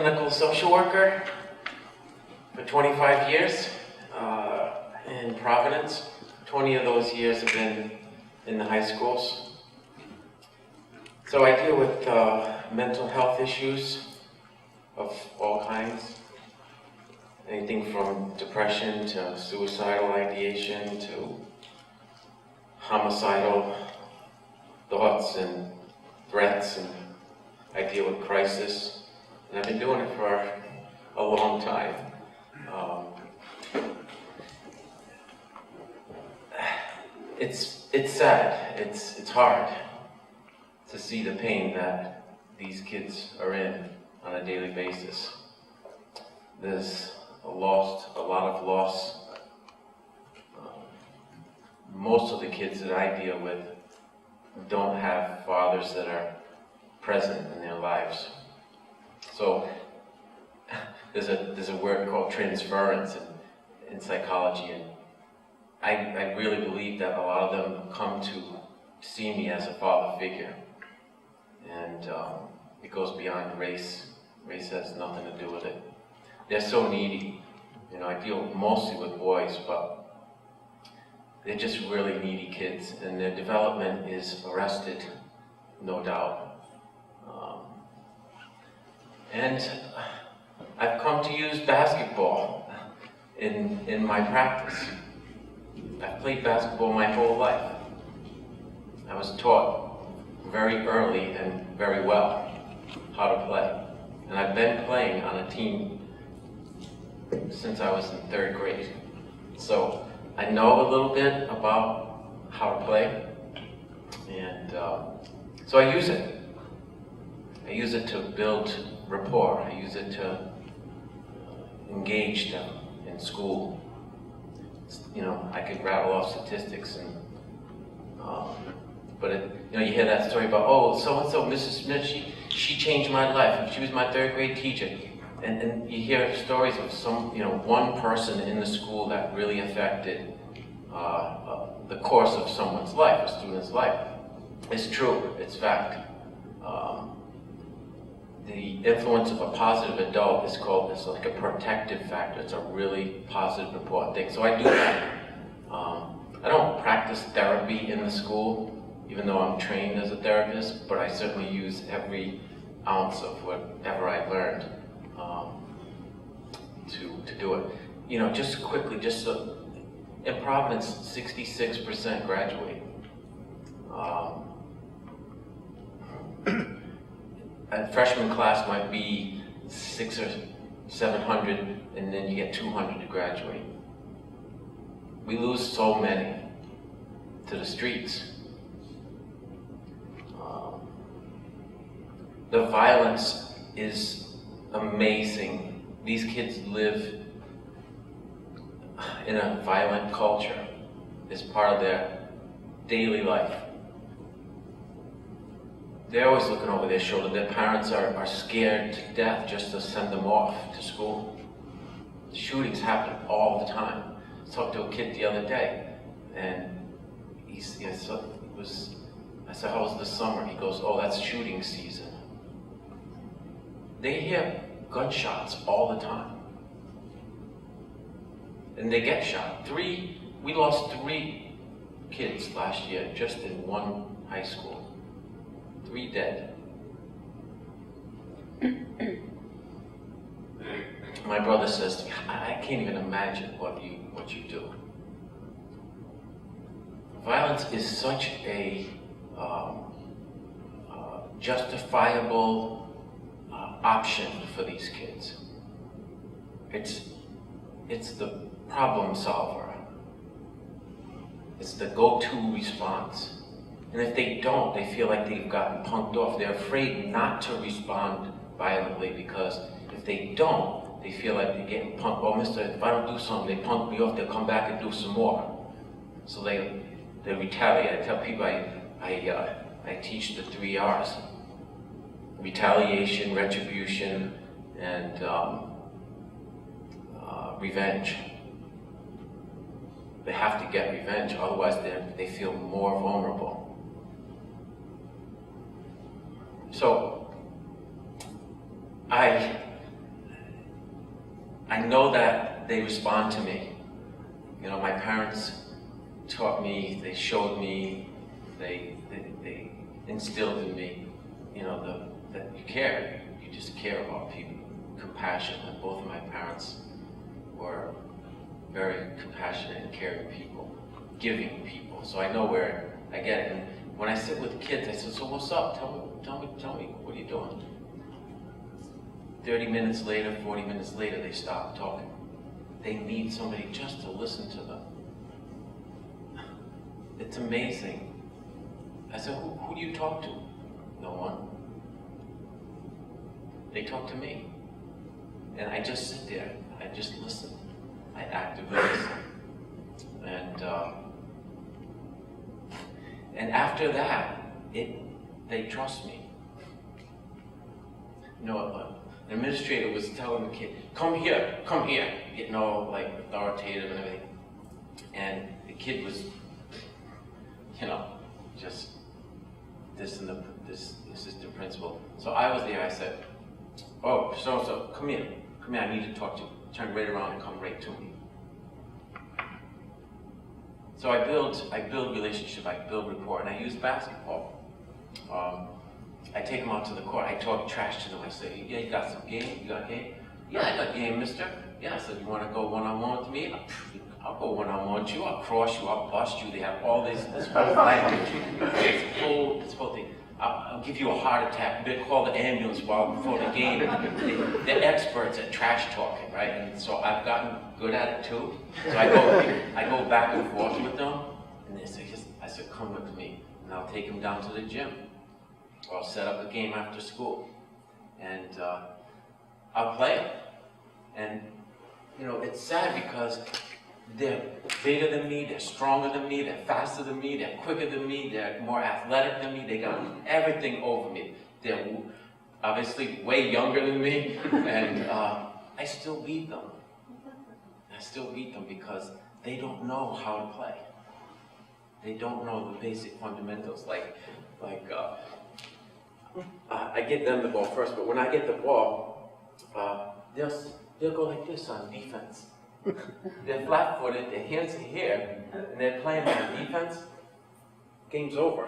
clinical social worker for 25 years in Providence. 20 of those years have been in the high schools. So I deal with mental health issues of all kinds. Anything from depression to suicidal ideation to homicidal thoughts and threats, and I deal with crisis. And I've been doing it for a long time. It's sad, it's hard to see the pain that these kids are in on a daily basis. There's a lot of loss. Most of the kids that I deal with don't have fathers that are present in their lives. So there's a word called transference in psychology, and I really believe that a lot of them come to see me as a father figure, and it goes beyond race. Race has nothing to do with it. They're so needy. You know, I deal mostly with boys, but they're just really needy kids, and their development is arrested, no doubt. And I've come to use basketball in my practice. I've played basketball my whole life. I was taught very early and very well how to play. And I've been playing on a team since I was in 3rd grade. So I know a little bit about how to play, and so I use it. I use it to build rapport. I use it to engage them in school. You know, I could rattle off statistics, and but you know, you hear that story about, oh, so-and-so, Mrs. Smith, she changed my life. She was my 3rd grade teacher. And you hear stories of one person in the school that really affected the course of someone's life, a student's life. It's true, it's fact. The influence of a positive adult it's like a protective factor. It's a really positive, important thing. So I do that. I don't practice therapy in the school, even though I'm trained as a therapist, but I certainly use every ounce of whatever I learned to do it. You know, just quickly, in Providence, 66% graduate. A freshman class might be 600 or 700, and then you get 200 to graduate. We lose so many to the streets. The violence is amazing. These kids live in a violent culture. It's part of their daily life. They're always looking over their shoulder. Their parents are scared to death just to send them off to school. Shootings happen all the time. I talked to a kid the other day, and I said, how was the summer? He goes, oh, that's shooting season. They hear gunshots all the time. And they get shot. We lost 3 kids last year just in one high school. 3 dead. My brother says to me, I can't even imagine what you do. Violence is such a justifiable option for these kids. It's the problem solver. It's the go-to response. And if they don't, they feel like they've gotten punked off. They're afraid not to respond violently, because if they don't, they feel like they're getting punked. Oh, mister, if I don't do something, they punk me off, they'll come back and do some more. So they retaliate. I tell people I teach the 3 R's. Retaliation, retribution, and revenge. They have to get revenge, otherwise they feel more vulnerable. So I I know that they respond to me. You know, my parents taught me, they showed me, they instilled in me, you know, that you care. You just care about people. Compassion. And both of my parents were very compassionate and caring people, giving people. So I know where I get it. And when I sit with kids, I say, so what's up? Tell me, what are you doing? 30 minutes later, 40 minutes later, they stop talking. They need somebody just to listen to them. It's amazing. I said, who do you talk to? No one. They talk to me. And I just sit there. I just listen. I actively listen. And after that, they trust me. You know, an administrator was telling the kid, come here, getting all like authoritative and everything. And the kid was, you know, just this assistant principal. So I was there, I said, oh, so, come here, I need to talk to you. Turn right around and come right to me. So I build relationship, I build rapport, and I use basketball. I take them out to the court, I talk trash to them, I say, yeah, you got some game? You got game? Yeah, I got game, mister. Yeah, I said, you want to go one-on-one with me? I'll go one-on-one with you, I'll cross you, I'll bust you. They have all this whole language, this whole thing. I'll give you a heart attack. They call the ambulance before the game. They're experts at trash talking, right? And so I've gotten good at it too. So I go back and forth with them, and they say, I said, come with me, and I'll take them down to the gym, or I'll set up a game after school, and I'll play them. And you know, it's sad because they're bigger than me, they're stronger than me, they're faster than me, they're quicker than me, they're more athletic than me, they got everything over me. They're obviously way younger than me, and I still beat them. I still beat them because they don't know how to play. They don't know the basic fundamentals. I get them the ball first, but when I get the ball, they'll go like this on defense. They're flat-footed, their hands are here, and they're playing on defense. Game's over.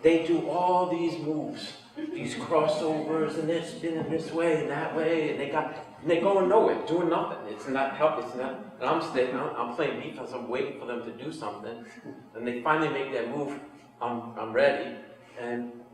They do all these moves, these crossovers, and they're spinning this way and that way, and they're going nowhere, doing nothing. It's not help. It's not. And I'm sitting. I'm playing defense. I'm waiting for them to do something, and they finally make their move. I'm ready, and.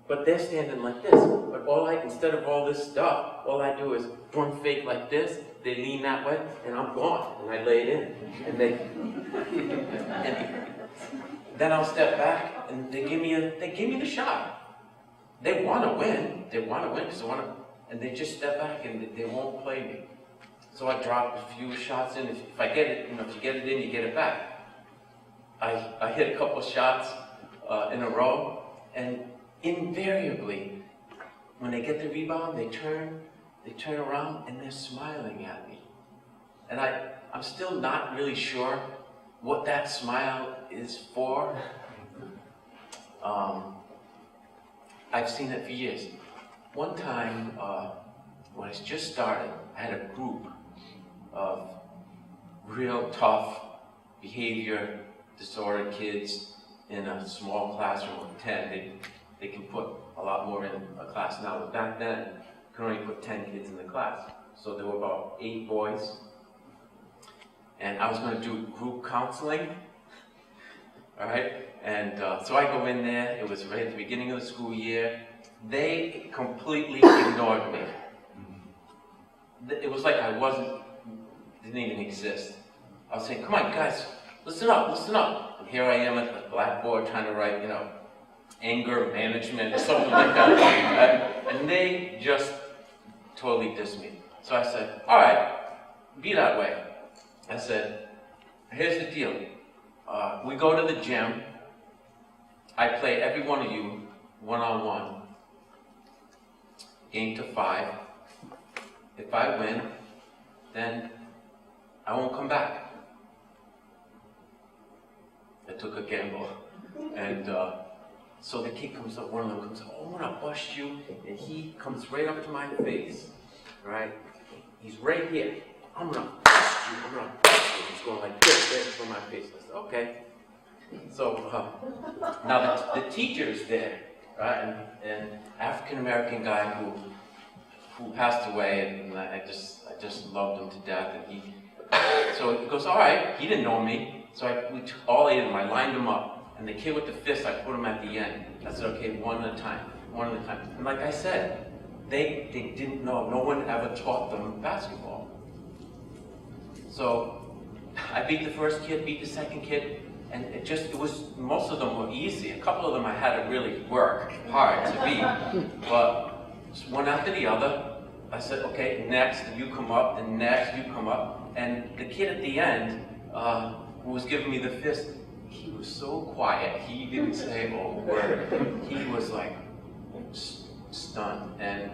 But they're standing like this. But instead of all this stuff, all I do is run fake like this. They lean that way, and I'm gone, and I lay it in. And then I'll step back, and they give me the shot. They want to win. They want to win because and they just step back and they won't play me. So I drop a few shots in. If I get it, if you get it in, you get it back. I hit a couple of shots in a row, and invariably, when they get the rebound, they turn around and they're smiling at me. And I'm still not really sure what that smile is for. I've seen it for years. One time, when I just started, I had a group of real tough behavior disorder kids in a small classroom of 10. They can put a lot more in a class now, but back then, you could only put 10 kids in the class. So there were about 8 boys. And I was going to do group counseling, all right? And so I go in there, it was right at the beginning of the school year. They completely ignored me. It was like I didn't even exist. I was saying, come on, guys, listen up. And here I am at the blackboard trying to write, anger management or something like that. And they just totally dissed me. So I said, all right, be that way. I said, here's the deal. We go to the gym. I play every one of you one-on-one. Game to 5. If I win, then I won't come back. I took a gamble. And So the kid comes up, one of them comes up, oh, I'm gonna bust you, and he comes right up to my face, right? He's right here. I'm gonna bust you, I'm gonna bust you. He's going like this, right in front of my face. I said, okay. So now the teacher's there, right? An African-American guy who passed away, and I just loved him to death. And so he goes, all right, he didn't know me. So we took all 8 of them, I lined them up. And the kid with the fist, I put him at the end. I said, okay, one at a time. And like I said, they didn't know, no one ever taught them basketball. So I beat the first kid, beat the second kid, and most of them were easy. A couple of them I had to really work hard to beat. But one after the other, I said, okay, next you come up, and next you come up. And the kid at the end, who was giving me the fist, he was so quiet. He didn't say a word. He was like stunned, and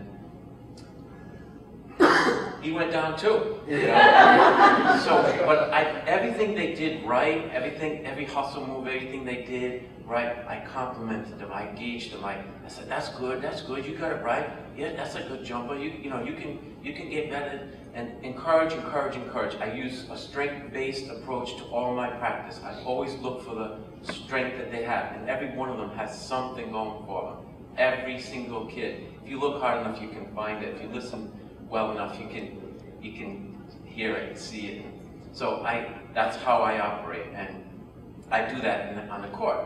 he went down too. You know? So, but everything they did right, every hustle move, everything they did right, I complimented them. I engaged them. I said, that's good. You got it right. Yeah, that's a good jumper. You know, you can get better. And encourage. I use a strength-based approach to all my practice. I always look for the strength that they have, and every one of them has something going for them. Every single kid. If you look hard enough, you can find it. If you listen well enough, you can hear it, see it. So that's how I operate, and I do that on the court.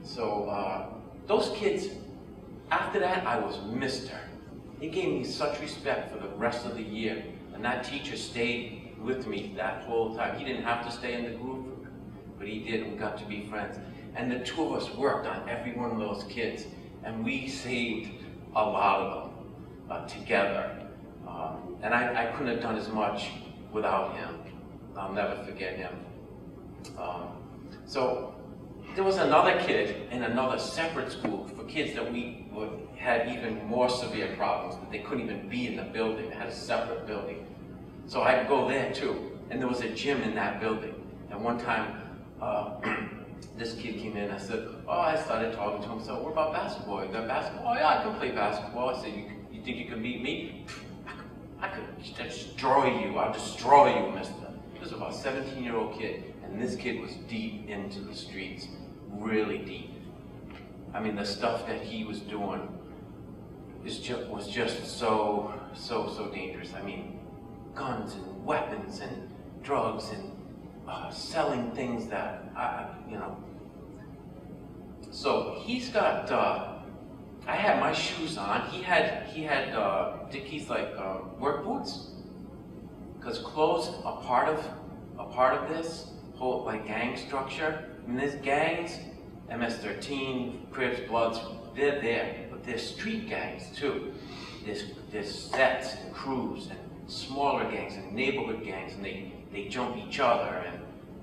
So those kids, after that, I was Mr. He gave me such respect for the rest of the year. And that teacher stayed with me that whole time. He didn't have to stay in the group, but he did, and we got to be friends. And the two of us worked on every one of those kids, and we saved a lot of them together. And I couldn't have done as much without him. I'll never forget him. So there was another kid in another separate school for kids that had even more severe problems, that they couldn't even be in the building. They had a separate building. So I'd go there too. And there was a gym in that building. And one time, this kid came in. I said, I started talking to him. So, what about basketball? You got basketball? Oh yeah, I can play basketball. I said, you think you can beat me? I could destroy you. I'll destroy you, mister. This was about a 17-year-old kid. And this kid was deep into the streets. Really deep. I mean, the stuff that he was doing was just so dangerous. I mean, guns and weapons and drugs and selling things that, you know. So he's got, I had my shoes on. He had Dickies like work boots, because clothes are part of this whole like gang structure. I mean, there's gangs, MS-13, Crips, Bloods, they're there, but there's street gangs too. There's sets and crews and smaller gangs and neighborhood gangs, and they jump each other, and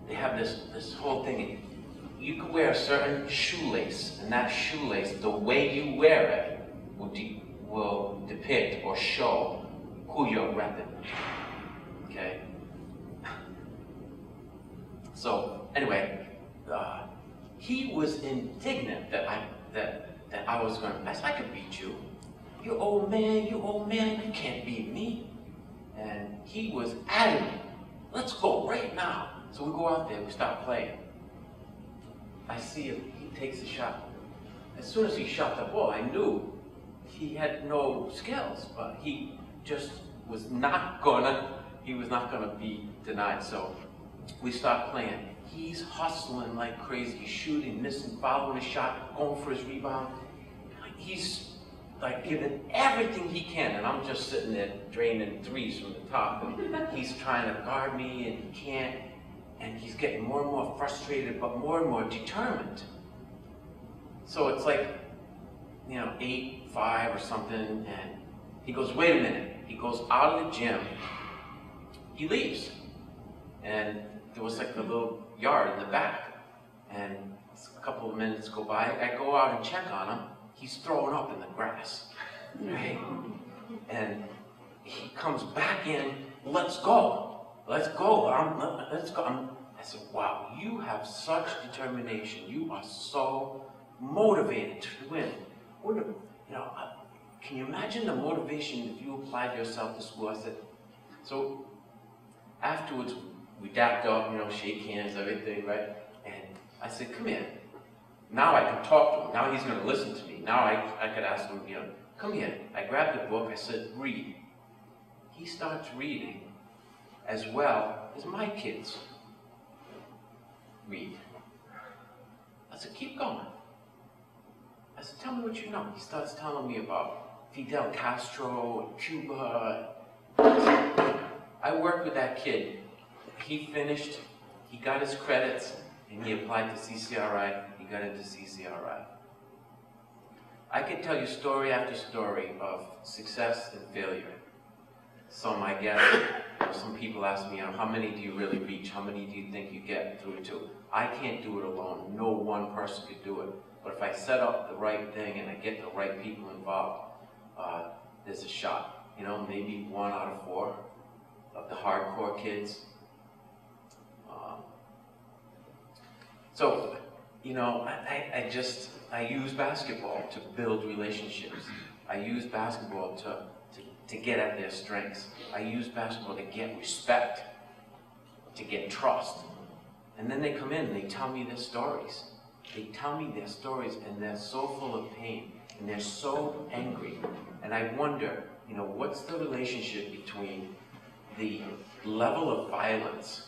they have this whole thing. And you can wear a certain shoelace, and that shoelace, the way you wear it, will depict or show who you're repping. Okay? So anyway, he was indignant that I was going to. I said, I could beat you. You old man, you can't beat me. And he was adamant. Let's go right now. So we go out there, we start playing. I see him, he takes a shot. As soon as he shot the ball, I knew he had no skills, but he just was not gonna be denied. So we start playing. He's hustling like crazy. He's shooting, missing, following a shot, going for his rebound. He's like giving everything he can, and I'm just sitting there draining threes from the top. And he's trying to guard me, and he can't. And he's getting more and more frustrated, but more and more determined. So it's like, 8-5 or something, and he goes, wait a minute. He goes out of the gym. He leaves, and there was like a little yard in the back, and a couple of minutes go by. I go out and check on him. He's throwing up in the grass, right? And he comes back in. Let's go. Let's go. I said, wow, you have such determination. You are so motivated to win. Can you imagine the motivation if you applied yourself to school? I said, so afterwards, we dapped up, shake hands, everything, right? And I said, come here. Now I can talk to him. Now he's going to listen to me. Now I could ask him, come here. I grabbed the book. I said, read. He starts reading as well as my kids read. I said, keep going. I said, tell me what you know. He starts telling me about Fidel Castro, Cuba. I worked with that kid. He finished, he got his credits, and he applied to CCRI. He got into CCRI. I could tell you story after story of success and failure. Some I get, some people ask me, how many do you really reach? How many do you think you get through to? I can't do it alone. No one person could do it. But if I set up the right thing and I get the right people involved, there's a shot. Maybe 1 out of 4 of the hardcore kids. I use basketball to build relationships. I use basketball to get at their strengths. I use basketball to get respect, to get trust. And then they come in and they tell me their stories. They tell me their stories and they're so full of pain and they're so angry. And I wonder, what's the relationship between the level of violence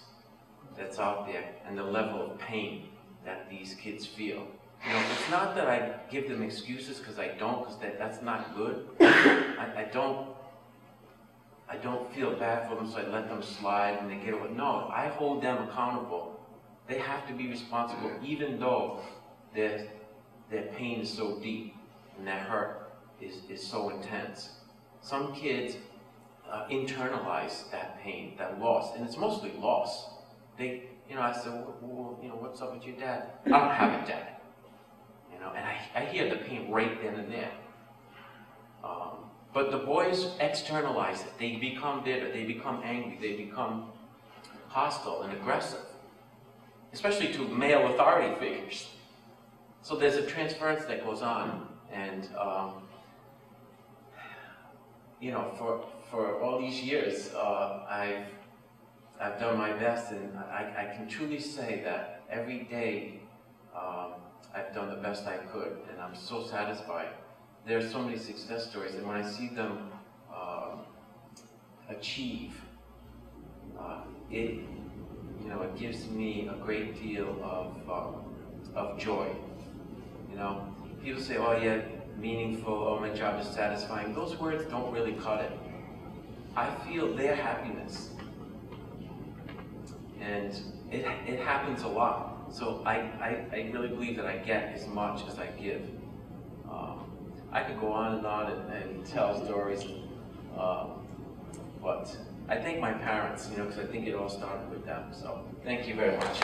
that's out there and the level of pain that these kids feel? It's not that I give them excuses, because I don't, because that's not good. I don't feel bad for them, so I let them slide and they get away. No, I hold them accountable. They have to be responsible, even though their pain is so deep and their hurt is so intense. Some kids internalize that pain, that loss, and it's mostly loss. I said, well, what's up with your dad? I don't have a dad. And I hear the pain right then and there. But the boys externalize it. They become bitter. They become angry. They become hostile and aggressive, especially to male authority figures. So there's a transference that goes on, and for all these years, I've done my best, and I can truly say that every day I've done the best I could, and I'm so satisfied. There are so many success stories, and when I see them achieve, it gives me a great deal of joy. People say, "Oh, yeah, meaningful. Oh, my job is satisfying." Those words don't really cut it. I feel their happiness, and it happens a lot. So I really believe that I get as much as I give. I could go on and tell stories, but I thank my parents, because I think it all started with them. So thank you very much.